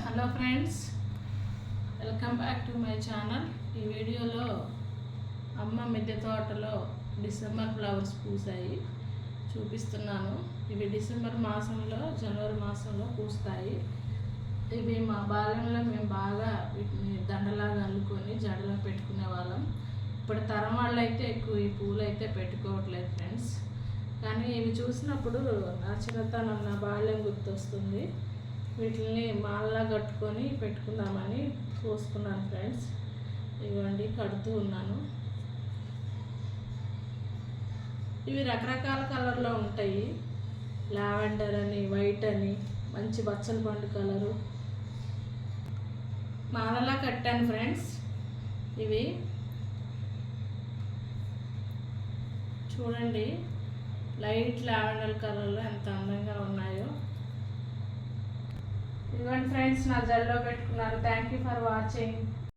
Hello friends, welcome back to my channel. ఈ వీడియోలో అమ్మ మిద్దె తోటలో డిసెంబర్ ఫ్లవర్స్ పూసాయి చూపిస్తున్నాను. ఇవి డిసెంబర్ మాసంలో జనవరి మాసంలో పూస్తాయి. ఇవి మా బాల్యంలో మేము బాగా వీటిని దండలాగా అల్లుకొని జడలో పెట్టుకునే వాళ్ళం. ఇప్పుడు తరం వాళ్ళు అయితే ఎక్కువ ఈ పూలు అయితే పెట్టుకోవట్లేదు ఫ్రెండ్స్. కానీ ఇవి చూసినప్పుడు నా చిన్నతనం, నా బాల్యం గుర్తొస్తుంది. వీటిని మాల్లా కట్టుకొని పెట్టుకుందామని కోసుకున్నాను ఫ్రెండ్స్. ఇవ్వండి, కడుతూ ఉన్నాను. ఇవి రకరకాల కలర్లో ఉంటాయి. లావెండర్ అని, వైట్ అని, మంచి బచ్చల పండు కలరు. మాలలా కట్టాను ఫ్రెండ్స్. ఇవి చూడండి, లైట్ లావెండర్ కలర్లో ఎంత అందంగా ఉన్నాయో. ఇదిగోండి ఫ్రెండ్స్, నా జల్లో పెట్టుకున్నారు. Thank you for watching.